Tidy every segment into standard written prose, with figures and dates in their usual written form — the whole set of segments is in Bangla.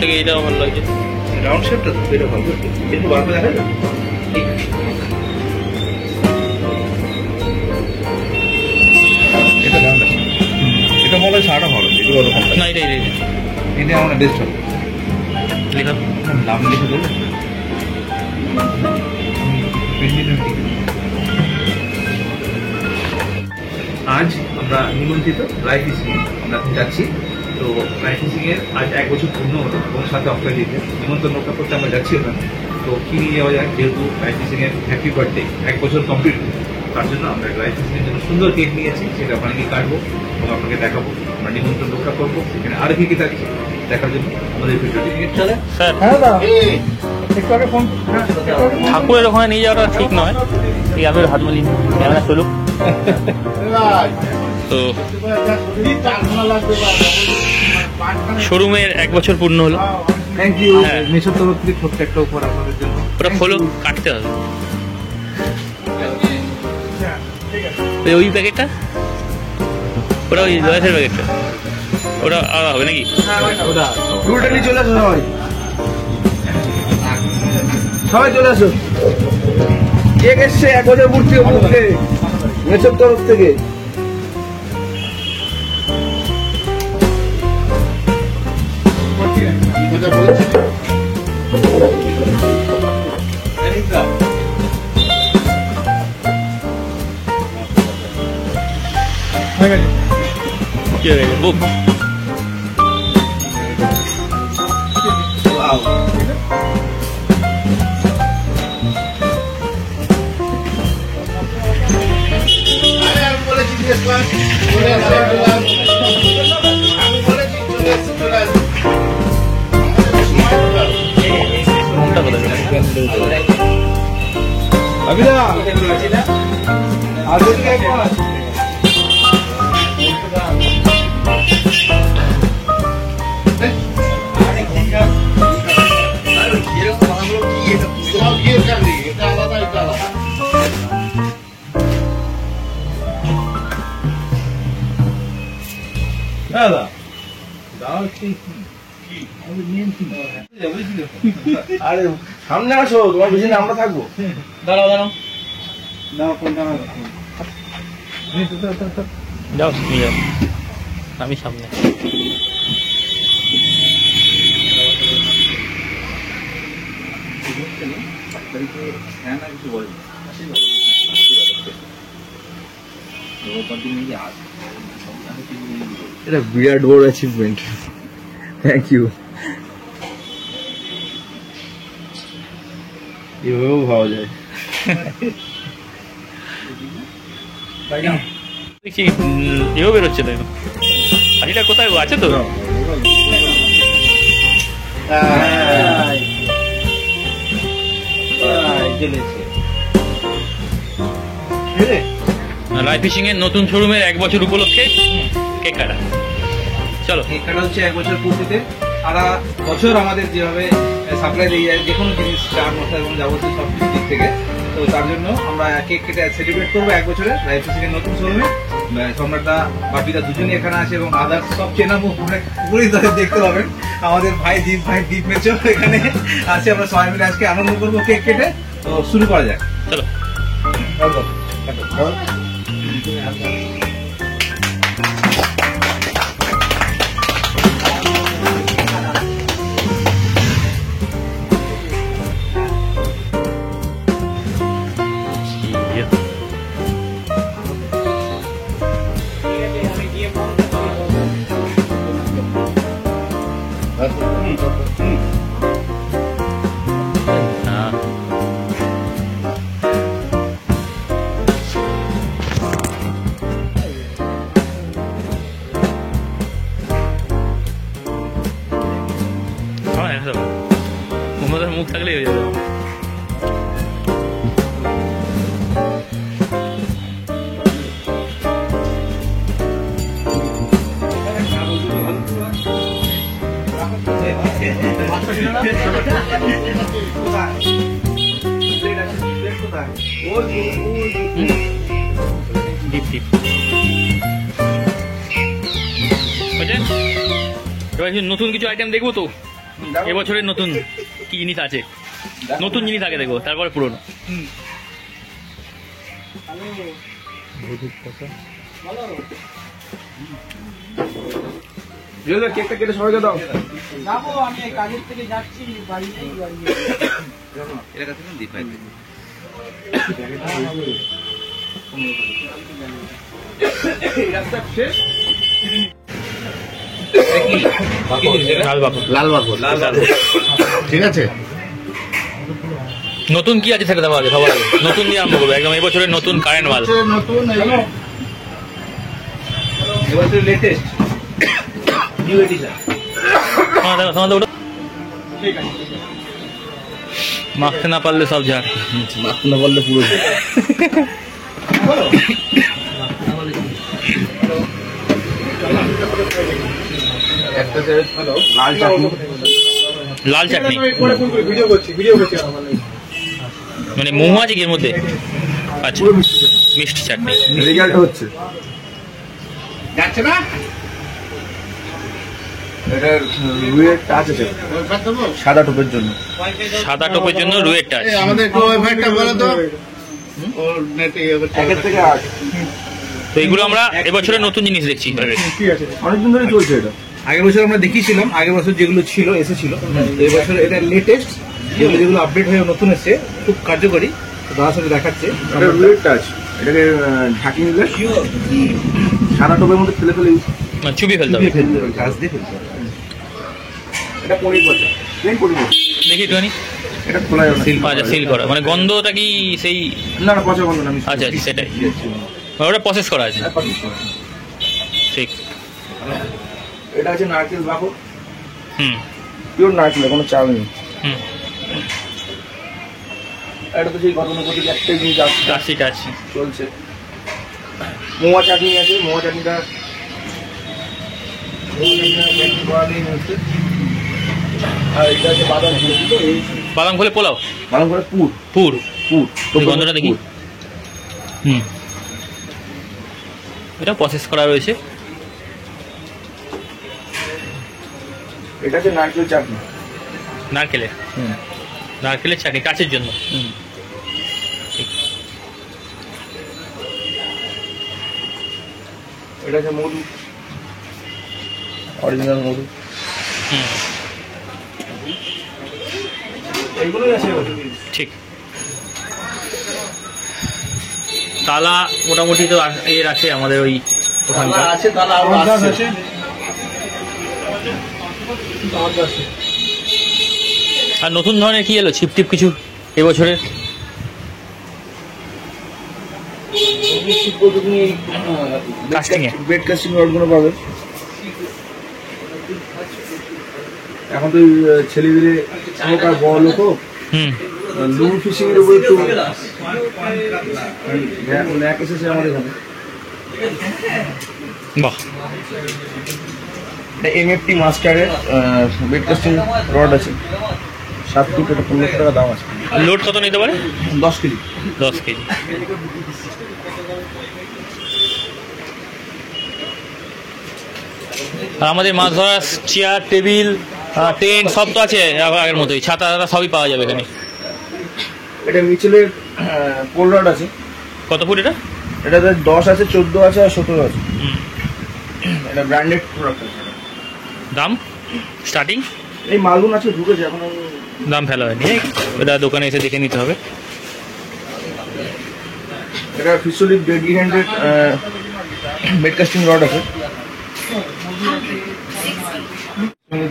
থেকে এটাও ভালো লাগছে। রাউন্ড শেপটা তো এটা ভালো, একটু বার করে দেখা যাবে। এটা দাম আছে, এটা মনে হয় সাড়া ভালো, এটা বড় কম না এটাই এটা আমার বেস্ট হবে। লেখা নাম লিখে দেবো। আজ আমরা নিমন্ত্রিত ড্রাই ফিশিং আমরা যাচ্ছি। তো ড্রাই ফিশিং এর আজ 1 বছর পূর্ণ হলো এবং সাথে অফারিতে নিমন্ত্রণ রক্ষা করতে আমরা যাচ্ছি ওখানে। তো কি নিয়ে যাওয়া যায়, যেহেতু ড্রাই ফিশিং এর হ্যাপি বার্থডে 1 বছর কমপ্লিট, তার জন্য আমরা ড্রাই ফিশিং এর জন্য সুন্দর কেক নিয়েছি, সেটা ওখানে গিয়ে কাটবো এবং আপনাকে দেখাবো। আমরা নিমন্ত্রণ রক্ষা করবো, সেখানে আরো কি কি থাকছে দেখার জন্য আমাদের ভিডিওটি চলে। স্যার ফোন ঠাকুরের ওখানে নিয়ে যাওয়াটা ঠিক নয়, এই আমি হাত মালি ক্যামেরা চলুক। তো শোরুমের 1 বছর পূর্ণ হলো। Thank you. হ্যাঁ। মেশোর তরফ থেকে ছোট্ট একটা উপহার আপনাদের জন্য। ওটা খোলো, কাটতে হবে। ওই প্যাকেটটা, ওটা ওই জয়েসের প্যাকেটটা, ওটা আলাদা হবে নাকি? ওটা পুরোটা নিয়ে চলে আসো সবাই, সবাই চলে আসো। কেক এসছে 1 বছর পূর্তি উপলক্ষে মেশোর তরফ থেকে। কি হয়ে গেছে বুক? মনটা কোথায় গেল? अभिला आज एक बार দাদা দাও কি আরে সামনে আসো, তোমার পিছনে আমরা থাকবো। দাঁড়াও দাঁড়াও, দাও কোনটা যাও নিয়ে যাও, আমি সামনে। এটা বিরাট বড় অ্যাচিভমেন্ট, থ্যাংক ইউ। এভাবেও ভাবা যায়। দেখছি এও বেরোচ্ছে না, হাসিটা কোথায় গো? আছে তো? লাইফ ফিশিং এর নতুন শোরুমের 1 বছর উপলক্ষে কেক কাটা। চলো, কেক কাটা হচ্ছে 1 বছর পূর্তিতে। সারা বছর আমাদের যেভাবে সাপ্লাই দিয়ে যায়, যে কোনো জিনিস, চার মশলা এবং যাবতীয় সব কিছু দিক থেকে, তো তার জন্য আমরা কেক কেটে সেলিব্রেট করবো 1 বছরে লাইফ ফিশিং এর নতুন শোরুমে। সম্রাটদা বাপিদা দুজনই এখানে আছে এবং আদার্স সব চেনা মুখ পুরোই তাদের দেখতে পাবেন। আমাদের ভাই দীপ মেচো এখানে আছে। আমরা সবাই মিলে আজকে আনন্দ করবো কেক কেটে। তো শুরু করা যাক, চলো। মুখ থাকলে হয়ে যাবে। এবার নতুন কিছু আইটেম দেখবো তো। এবছরের নতুন কি জিনিস আছে? নতুন জিনিস আগে দেখবো, তারপরে পুরনো। কেকটা কেটে সবাইকে দাও। যাবো আমি কাজের থেকে যাচ্ছি, বাড়ি নেই, বাড়ি এটা কাছে দিই পাই। লাল বাবু ঠিক আছে। নতুন কি আছে সেটা দেওয়া আগে, সবার আগে নতুন দিয়ে আরম্ভ করবো একদম। এবছরের নতুন কারেন্ট বাল্ব, নতুন এবছর লেটেস্ট নিউ এডিশন। মাখতে না পারলে সব ঝাড়, মাখতে না বললে পুরো একটা লাল চাটনি, লাল চাটনি ভিডিও করছি মানে মোমো আছে কি এর মধ্যে? আচ্ছা, মিষ্টি চাটনি। রেজাল্ট হচ্ছে যাচ্ছে না? এটা রুইয়ের টাচ আছে সাদা টোপের জন্য। সাদা টোপের জন্য রুয়ের টাচ। আমাদের একটু ওয়েবসাইটটা বলো তো। একের থেকে 8 তো এগুলো আমরা এবছরের নতুন জিনিস দেখছি। অনেকদিন ধরে চলছে এটা। আগের বছর আমরা দেখিয়েছিলাম, আগের বছর যেগুলো ছিল এসেছিল, এই বছর এটা লেটেস্ট, যেগুলো আপডেট হয়ে নতুন এসছে, খুব কার্যকরী। দাদার সাথে দেখাচ্ছে। এটা রুইয়ের টাচ, এটাকে ঢাকি নিলে সাদা টোপের মধ্যে ফেলে ফেলে চুপি ফেলতে হবে, ফেলতে হবে, গাছ দিয়ে ফেলতে হবে। এটা 20 বছর, প্লেন 20 বছর। দেখি একটুখানি। এটা খোলা যাবে না। আচ্ছা, সিল করা মানে গন্ধটা কি সেই? না না, পচা বন্ধ না। আমি আচ্ছা আচ্ছা, সেটাই মানে ওটা প্রসেস করা আছে। ঠিক। এটা আছে নারকেল বাকর, হুম পিওর নারকেল, কোনো চাল নেই। হুম, এটা তো সেই গতানুগতিক একটাই জিনিস টাচি টাচি চলছে। মোয়া চাটনি আছে, মোয়া চাটনিটা করা নেই হচ্ছে। আর এটা আছে বাদাম ফুল, এই বাদাম খোলে পোলাও, বাদাম করে পুর পুর পুর এই গন্ধটা দেখি। হুম, এটা প্রসেস করা রয়েছে। এটা আছে নারকেল চাটনি। নারকেলের, নারকেলের চাটনি কাচের জন্য। এটা আছে মধু, অরিজিনাল মধু। হুম, এইগুলোই আছে। ঠিক। তালা মোটামুটি তো এর আছে আমাদের ওই ওখানকার। আছে তাহলে আরো আসছে। আর নতুন ধরনের কি এলো ছিপ টিপ কিছু এবছরের? কাস্টিং এ বেড কাস্টিং রডগুলো পাবে। এখন তো ছেলেদের এখনকার বড় লোক হুম, লুম ফিশিং এর উপর একটু ন্যাক এসেছে আমাদের এখানে। বাহ, এমএফটি মাস্টারের বেড কাস্টিং রড আছে, 7 ফুট, এটা 15 টাকা দাম আছে। লোড কত নিতে পারে? 10 কেজি। 10 কেজি। আর আমাদের মাছ ধরার চেয়ার টেবিল টেন্ট সব তো আছে আগের মতোই, ছাতা সবই পাওয়া যাবে এখানে। এটা মিচেলের কোল্ড রড আছে। কত ফুট এটা? এটাতে 10 আছে, 14 আছে আর 17 আছে। এটা ব্র্যান্ডেড প্রোডাক্ট আছে। দাম স্টার্টিং? এই মালগুন আছে ঢুকেছে, এখন আমি দাম ফেলা হয়নি, এটা দোকানে এসে দেখে নিতে হবে। এটা ফিসোলিক ডেডলি হ্যান্ডেড বেড কাস্টিং রড আছে।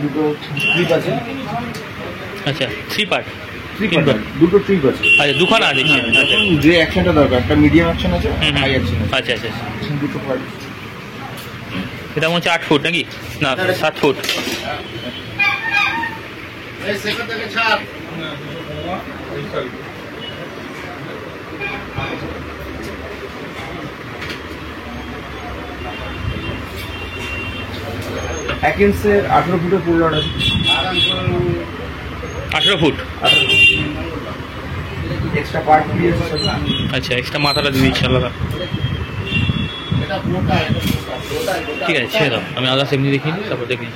দুটো ট্রিপ আছে। আচ্ছা, 3 পার্ট। দুটো ট্রিপ আছে। আচ্ছা, দুখানা আছে। আচ্ছা যে অ্যাকশনটা দরকার, একটা মিডিয়াম অ্যাকশন আছে, হাই অ্যাকশন আছে। আচ্ছা আচ্ছা, দুটো পার্ট। এটা মনে হচ্ছে 8 ফুট নাকি? না, 7 ফুট। হ্যাকিন্সের 18 ফুটের পুল রড আছে। 18 ফুট। এক্সট্রা পার্ট দিয়ে আছে। আচ্ছা, এক্সট্রা মাথাটা দিয়ে দিচ্ছি আলাদা। ঠিক আছে, ছেড়ে দাও, আমি আলাদা এমনি দেখিনি, তারপর দেখি।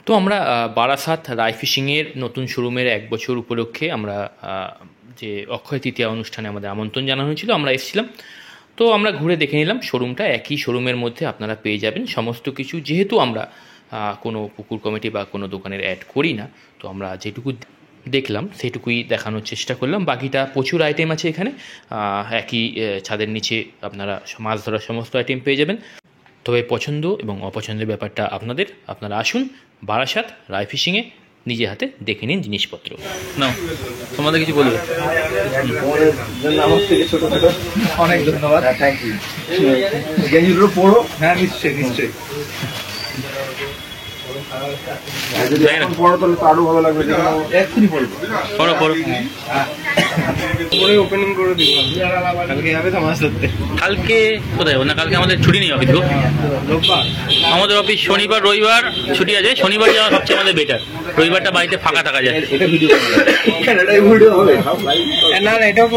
তো আমরা বারাসাত রাই ফিশিংয়ের নতুন শোরুমের 1 বছর উপলক্ষে আমরা যে অক্ষয় তৃতীয়া অনুষ্ঠানে আমাদের আমন্ত্রণ জানানো হয়েছিল, আমরা এসেছিলাম। তো আমরা ঘুরে দেখে নিলাম শোরুমটা। একই শোরুমের মধ্যে আপনারা পেয়ে যাবেন সমস্ত কিছু। যেহেতু আমরা কোনো পুকুর কমিটি বা কোনো দোকানের অ্যাড করি না, তো আমরা যেটুকু দেখলাম সেটুকুই দেখানোর চেষ্টা করলাম। বাকিটা প্রচুর আইটেম আছে এখানে। একই ছাদের নিচে আপনারা মাছ ধরার সমস্ত আইটেম পেয়ে যাবেন। তবে পছন্দ এবং অপছন্দের ব্যাপারটা আপনাদের। আপনারা আসুন বারাসাত রাই ফিশিংয়ে, নিজে হাতে দেখে নিন জিনিসপত্র। নাও, তোমাদের কিছু বলবে? তোমাদের জন্য আমার থেকে ছোট ছোট অনেক ধন্যবাদ। Thank you. গেঞ্জিগুলো পড়ো। হ্যাঁ, নিশ্চয়ই নিশ্চয়ই। আর যদি এখন পড়ো তাহলে তো আরো ভালো লাগবে। এক্ষুনি বলবো। পড়ো পড়ো। পরে ওপেনিং করে দিব। কালকে যাবে তো মাছ ধরতে? কালকে কোথায় যাবো? না, কালকে আমাদের ছুটি নেই অফিস গো। রোববার। আমাদের অফিস শনিবার রবিবার ছুটি আছে। শনিবার যাওয়া সবচেয়ে আমাদের বেটার। রবিবারটা বাড়িতে ফাঁকা থাকা যায়। এটা ভিডিও এটাই ভিডিও হবে। না না, এটাও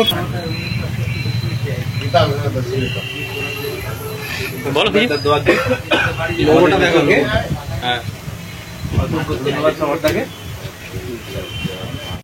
বলো কি? লোগোটা দেখো। হ্যাঁ, ধন্যবাদ সবারটাকে।